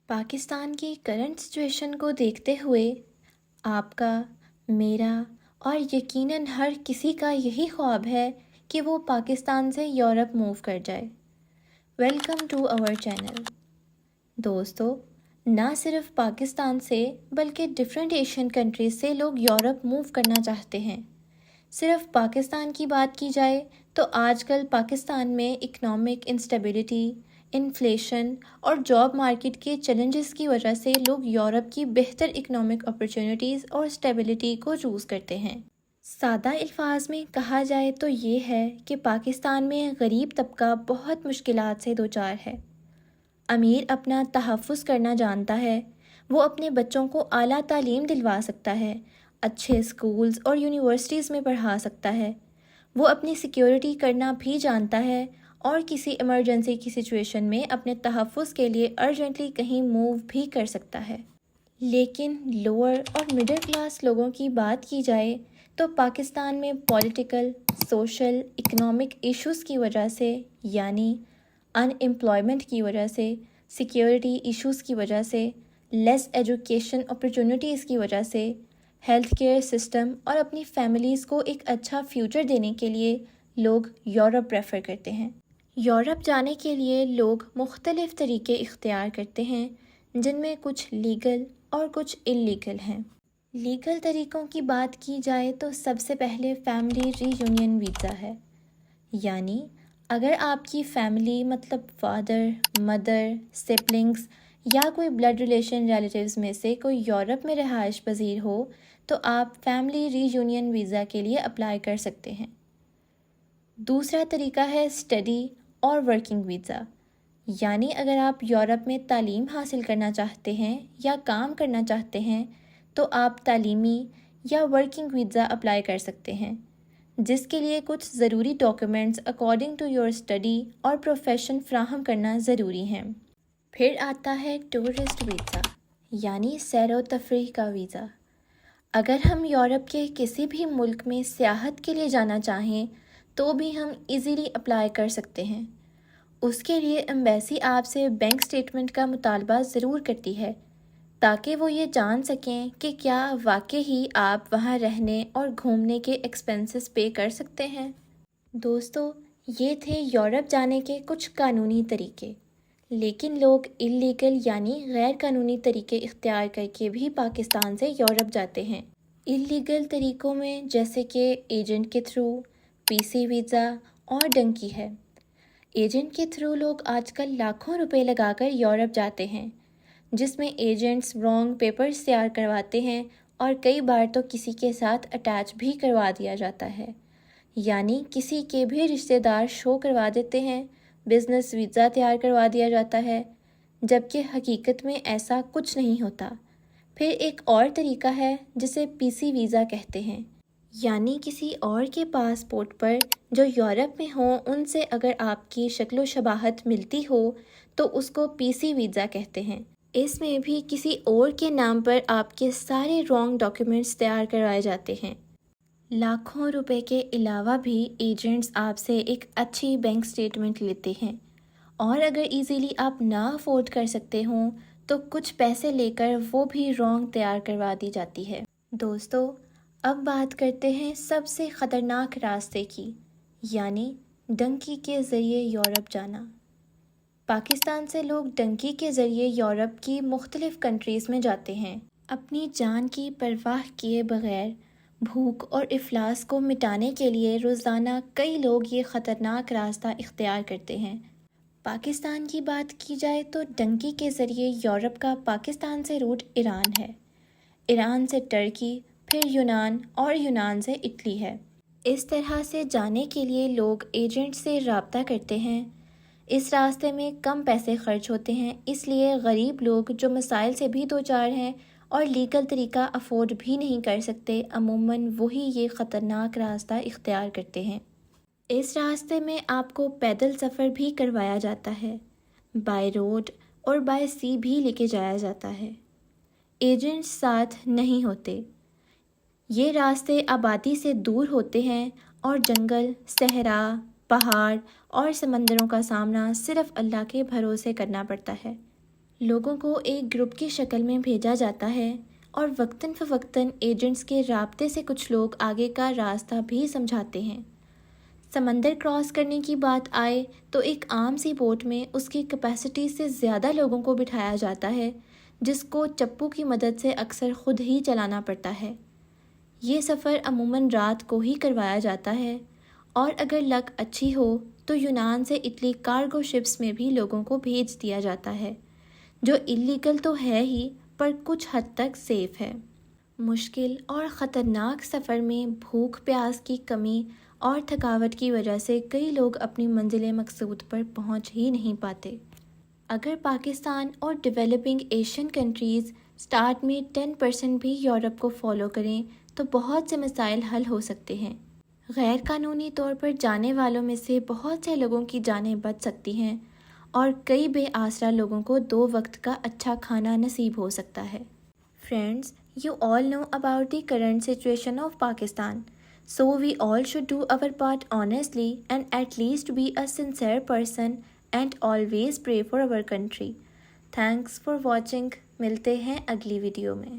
پاکستان کی current situation کو دیکھتے ہوئے آپ کا، میرا اور یقیناً ہر کسی کا یہی خواب ہے کہ وہ پاکستان سے یورپ موو کر جائے۔ Welcome to our channel. دوستو، نہ صرف پاکستان سے بلکہ ڈفرینٹ ایشین کنٹریز سے لوگ یورپ موو کرنا چاہتے ہیں۔ صرف پاکستان کی بات کی جائے تو آج کل پاکستان میں اکنامک انسٹیبلٹی، انفلیشن اور جاب مارکیٹ کے چیلنجز کی وجہ سے لوگ یورپ کی بہتر اکنامک اپرچونٹیز اور اسٹیبلٹی کو چوز کرتے ہیں۔ سادہ الفاظ میں کہا جائے تو یہ ہے کہ پاکستان میں غریب طبقہ بہت مشکلات سے دوچار ہے۔ امیر اپنا تحفظ کرنا جانتا ہے، وہ اپنے بچوں کو اعلیٰ تعلیم دلوا سکتا ہے، اچھے اسکولز اور یونیورسٹیز میں پڑھا سکتا ہے، وہ اپنی سیکیورٹی کرنا بھی جانتا ہے اور کسی ایمرجنسی کی سچویشن میں اپنے تحفظ کے لیے ارجنٹلی کہیں موو بھی کر سکتا ہے۔ لیکن لوور اور مڈل کلاس لوگوں کی بات کی جائے تو پاکستان میں پولیٹیکل، سوشل، اکنامک ایشوز کی وجہ سے، یعنی ان امپلائمنٹ کی وجہ سے، سیکیورٹی ایشوز کی وجہ سے، لیس ایجوکیشن اپرچونٹیز کی وجہ سے، ہیلتھ کیئر سسٹم اور اپنی فیملیز کو ایک اچھا فیوچر دینے کے لیے لوگ یورپ پریفر کرتے ہیں۔ یورپ جانے کے لیے لوگ مختلف طریقے اختیار کرتے ہیں، جن میں کچھ لیگل اور کچھ انلیگل ہیں۔ لیگل طریقوں کی بات کی جائے تو سب سے پہلے فیملی ری یونین ویزا ہے، یعنی اگر آپ کی فیملی مطلب فادر، مدر، سبلنگز یا کوئی بلڈ ریلیٹیوز میں سے کوئی یورپ میں رہائش پذیر ہو تو آپ فیملی ری یونین ویزا کے لیے اپلائی کر سکتے ہیں۔ دوسرا طریقہ ہے اسٹڈی اور ورکنگ ویزا، یعنی اگر آپ یورپ میں تعلیم حاصل کرنا چاہتے ہیں یا کام کرنا چاہتے ہیں تو آپ تعلیمی یا ورکنگ ویزا اپلائی کر سکتے ہیں، جس کے لیے کچھ ضروری documents according to your study اور پروفیشن فراہم کرنا ضروری ہیں۔ پھر آتا ہے ٹورسٹ ویزا، یعنی سیر و تفریح کا ویزا۔ اگر ہم یورپ کے کسی بھی ملک میں سیاحت کے لیے جانا چاہیں تو بھی ہم ایزیلی اپلائی کر سکتے ہیں۔ اس کے لیے ایمبیسی آپ سے بینک سٹیٹمنٹ کا مطالبہ ضرور کرتی ہے تاکہ وہ یہ جان سکیں کہ کیا واقعی ہی آپ وہاں رہنے اور گھومنے کے ایکسپنسز پے کر سکتے ہیں۔ دوستو، یہ تھے یورپ جانے کے کچھ قانونی طریقے، لیکن لوگ انلیگل یعنی غیر قانونی طریقے اختیار کر کے بھی پاکستان سے یورپ جاتے ہیں۔ انلیگل طریقوں میں جیسے کہ ایجنٹ کے تھرو، پی سی ویزا اور ڈنکی ہے۔ ایجنٹ کے تھرو لوگ آج کل لاکھوں روپے لگا کر یورپ جاتے ہیں، جس میں ایجنٹس رانگ پیپرز تیار کرواتے ہیں اور کئی بار تو کسی کے ساتھ اٹیچ بھی کروا دیا جاتا ہے، یعنی کسی کے بھی رشتہ دار شو کروا دیتے ہیں، بزنس ویزا تیار کروا دیا جاتا ہے، جبکہ حقیقت میں ایسا کچھ نہیں ہوتا۔ پھر ایک اور طریقہ ہے جسے پی سی ویزا کہتے ہیں، یعنی کسی اور کے پاسپورٹ پر جو یورپ میں ہوں ان سے اگر آپ کی شکل و شباہت ملتی ہو تو اس کو پی سی ویزا کہتے ہیں۔ اس میں بھی کسی اور کے نام پر آپ کے سارے رانگ ڈاکیومنٹس تیار کروائے جاتے ہیں۔ لاکھوں روپے کے علاوہ بھی ایجنٹس آپ سے ایک اچھی بینک سٹیٹمنٹ لیتے ہیں، اور اگر ایزیلی آپ نہ افورڈ کر سکتے ہوں تو کچھ پیسے لے کر وہ بھی رانگ تیار کروا دی جاتی ہے۔ دوستو، اب بات کرتے ہیں سب سے خطرناک راستے کی، یعنی ڈنکی کے ذریعے یورپ جانا۔ پاکستان سے لوگ ڈنکی کے ذریعے یورپ کی مختلف کنٹریز میں جاتے ہیں، اپنی جان کی پرواہ کیے بغیر۔ بھوک اور افلاس کو مٹانے کے لیے روزانہ کئی لوگ یہ خطرناک راستہ اختیار کرتے ہیں۔ پاکستان کی بات کی جائے تو ڈنکی کے ذریعے یورپ کا پاکستان سے روٹ ایران ہے، ایران سے ٹرکی، پھر یونان اور یونان سے اٹلی ہے۔ اس طرح سے جانے کے لیے لوگ ایجنٹ سے رابطہ کرتے ہیں۔ اس راستے میں کم پیسے خرچ ہوتے ہیں، اس لیے غریب لوگ جو مسائل سے بھی دوچار ہیں اور لیگل طریقہ افورڈ بھی نہیں کر سکتے، عموماً وہی یہ خطرناک راستہ اختیار کرتے ہیں۔ اس راستے میں آپ کو پیدل سفر بھی کروایا جاتا ہے، بائی روڈ اور بائی سی بھی لے کے جایا جاتا ہے۔ ایجنٹس ساتھ نہیں ہوتے۔ یہ راستے آبادی سے دور ہوتے ہیں اور جنگل، صحرا، پہاڑ اور سمندروں کا سامنا صرف اللہ کے بھروسے کرنا پڑتا ہے۔ لوگوں کو ایک گروپ کی شکل میں بھیجا جاتا ہے اور وقتاً فوقتاً ایجنٹس کے رابطے سے کچھ لوگ آگے کا راستہ بھی سمجھاتے ہیں۔ سمندر کراس کرنے کی بات آئے تو ایک عام سی بوٹ میں اس کی کیپیسٹی سے زیادہ لوگوں کو بٹھایا جاتا ہے، جس کو چپو کی مدد سے اکثر خود ہی چلانا پڑتا ہے۔ یہ سفر عموماً رات کو ہی کروایا جاتا ہے، اور اگر لک اچھی ہو تو یونان سے اٹلی کارگو شپس میں بھی لوگوں کو بھیج دیا جاتا ہے، جو اللیگل تو ہے ہی پر کچھ حد تک سیف ہے۔ مشکل اور خطرناک سفر میں بھوک پیاس کی کمی اور تھکاوٹ کی وجہ سے کئی لوگ اپنی منزل مقصود پر پہنچ ہی نہیں پاتے۔ اگر پاکستان اور ڈیولپنگ ایشین کنٹریز سٹارٹ میں 10% بھی یورپ کو فالو کریں تو بہت سے مسائل حل ہو سکتے ہیں۔ غیر قانونی طور پر جانے والوں میں سے بہت سے لوگوں کی جانیں بچ سکتی ہیں، اور کئی بے آسرا لوگوں کو 2 وقت کا اچھا کھانا نصیب ہو سکتا ہے۔ Friends, you all know about the current situation of Pakistan. So we all should do our part honestly and at least be a sincere person and always pray for our country. Thanks for watching. ملتے ہیں اگلی video میں۔